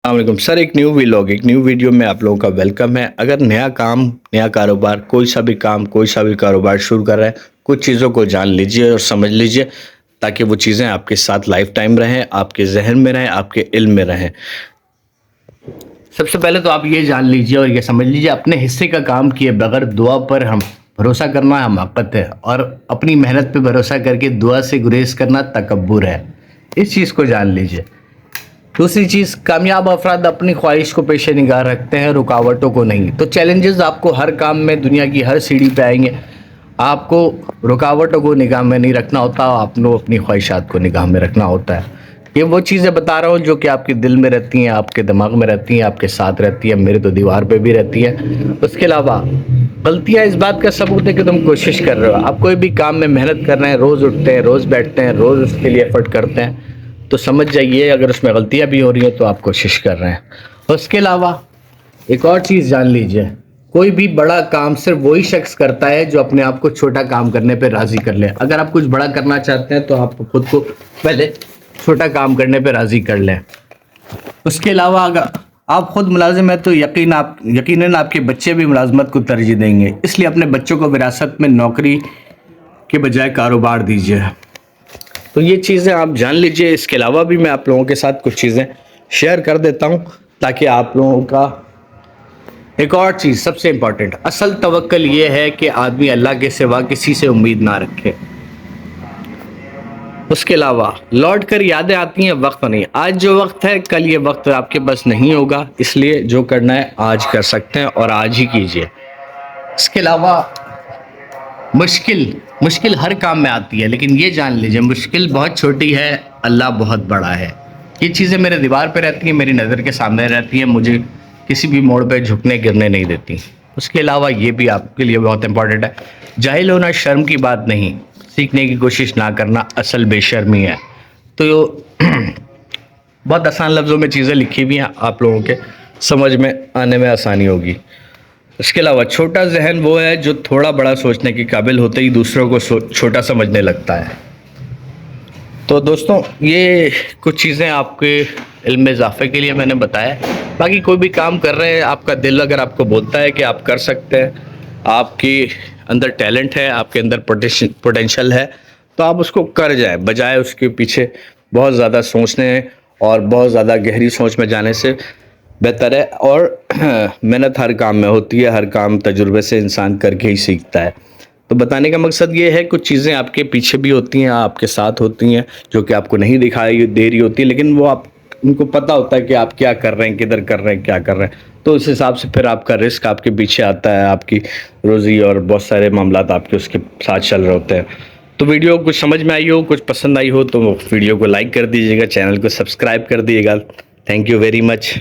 السلام علیکم سر، ایک نیو ویلاگ ایک نیو ویڈیو میں آپ لوگوں کا ویلکم ہے۔ اگر نیا کام، نیا کاروبار، کوئی سا بھی کام، کوئی سا بھی کاروبار شروع کر رہے ہیں، کچھ چیزوں کو جان لیجئے اور سمجھ لیجئے تاکہ وہ چیزیں آپ کے ساتھ لائف ٹائم رہیں، آپ کے ذہن میں رہیں، آپ کے علم میں رہیں۔ سب سے پہلے تو آپ یہ جان لیجئے اور یہ سمجھ لیجئے، اپنے حصے کا کام کیے بغیر دعا پر ہم بھروسہ کرنا حماقت ہے، اور اپنی محنت پہ بھروسہ کر کے دعا سے گریز کرنا تکبر ہے۔ اس چیز کو جان لیجئے۔ دوسری چیز، کامیاب افراد اپنی خواہش کو پیش نگاہ رکھتے ہیں، رکاوٹوں کو نہیں۔ تو چیلنجز آپ کو ہر کام میں دنیا کی ہر سیڑھی پہ آئیں گے، آپ کو رکاوٹوں کو نگاہ میں نہیں رکھنا ہوتا، آپ کو اپنی خواہشات کو نگاہ میں رکھنا ہوتا ہے۔ یہ وہ چیزیں بتا رہا ہوں جو کہ آپ کے دل میں رہتی ہیں، آپ کے دماغ میں رہتی ہیں، آپ کے ساتھ رہتی ہیں، میرے تو دیوار پہ بھی رہتی ہیں۔ اس کے علاوہ غلطیاں اس بات کا ثبوت ہے کہ تم کوشش کر رہے ہو۔ آپ کوئی بھی کام میں محنت کر رہے ہیں، روز اٹھتے ہیں، روز بیٹھتے ہیں، روز اس کے لیے ایفرٹ کرتے ہیں، تو سمجھ جائیے اگر اس میں غلطیاں بھی ہو رہی ہیں تو آپ کوشش کر رہے ہیں۔ اس کے علاوہ ایک اور چیز جان لیجئے، کوئی بھی بڑا کام صرف وہی شخص کرتا ہے جو اپنے آپ کو چھوٹا کام کرنے پہ راضی کر لے۔ اگر آپ کچھ بڑا کرنا چاہتے ہیں تو آپ خود کو پہلے چھوٹا کام کرنے پہ راضی کر لیں۔ اس کے علاوہ اگر آپ خود ملازم ہیں تو یقیناً آپ کے بچے بھی ملازمت کو ترجیح دیں گے، اس لیے اپنے بچوں کو وراثت میں نوکری کے بجائے کاروبار دیجیے۔ تو یہ چیزیں آپ جان لیجئے۔ اس کے علاوہ بھی میں آپ لوگوں کے ساتھ کچھ چیزیں شیئر کر دیتا ہوں تاکہ آپ لوگوں کا ایک اور چیز سب سے امپورٹنٹ، اصل توکل یہ ہے کہ آدمی اللہ کے سوا کسی سے امید نہ رکھے۔ اس کے علاوہ لوٹ کر یادیں آتی ہیں، وقت نہیں۔ آج جو وقت ہے کل یہ وقت آپ کے پاس نہیں ہوگا، اس لیے جو کرنا ہے آج کر سکتے ہیں اور آج ہی کیجئے۔ اس کے علاوہ مشکل ہر کام میں آتی ہے، لیکن یہ جان لیجئے مشکل بہت چھوٹی ہے، اللہ بہت بڑا ہے۔ یہ چیزیں میرے دیوار پہ رہتی ہیں، میری نظر کے سامنے رہتی ہیں، مجھے کسی بھی موڑ پہ جھکنے گرنے نہیں دیتی۔ اس کے علاوہ یہ بھی آپ کے لیے بہت امپورٹنٹ ہے، جاہل ہونا شرم کی بات نہیں، سیکھنے کی کوشش نہ کرنا اصل بے شرمی ہے۔ تو بہت آسان لفظوں میں چیزیں لکھی ہوئی ہیں، آپ لوگوں کے سمجھ میں آنے میں آسانی ہوگی۔ اس کے علاوہ چھوٹا ذہن وہ ہے جو تھوڑا بڑا سوچنے کے قابل ہوتے ہی دوسروں کو چھوٹا سمجھنے لگتا ہے۔ تو دوستوں، یہ کچھ چیزیں آپ کے علم میں اضافے کے لیے میں نے بتایا۔ باقی کوئی بھی کام کر رہے ہیں، آپ کا دل اگر آپ کو بولتا ہے کہ آپ کر سکتے ہیں، آپ کی اندر ٹیلنٹ ہے، آپ کے اندر پوٹینشل ہے، تو آپ اس کو کر جائیں، بجائے اس کے پیچھے بہت زیادہ سوچنے اور بہت زیادہ گہری سوچ میں جانے سے بہتر ہے۔ اور محنت ہر کام میں ہوتی ہے، ہر کام تجربے سے انسان کر کے ہی سیکھتا ہے۔ تو بتانے کا مقصد یہ ہے، کچھ چیزیں آپ کے پیچھے بھی ہوتی ہیں، آپ کے ساتھ ہوتی ہیں، جو کہ آپ کو نہیں دکھائی دے رہی ہوتی، لیکن وہ ان کو پتہ ہوتا ہے کہ آپ کیا کر رہے ہیں، کدھر کر رہے ہیں، کیا کر رہے ہیں۔ تو اس حساب سے پھر آپ کا رزق آپ کے پیچھے آتا ہے، آپ کی روزی اور بہت سارے معاملات آپ کے اس کے ساتھ چل رہے ہوتے ہیں۔ تو ویڈیو کچھ سمجھ میں آئی ہو، کچھ پسند آئی ہو تو ویڈیو کو لائک کر دیجیے گا، چینل کو سبسکرائب کر دیجیے گا۔ Thank you very much.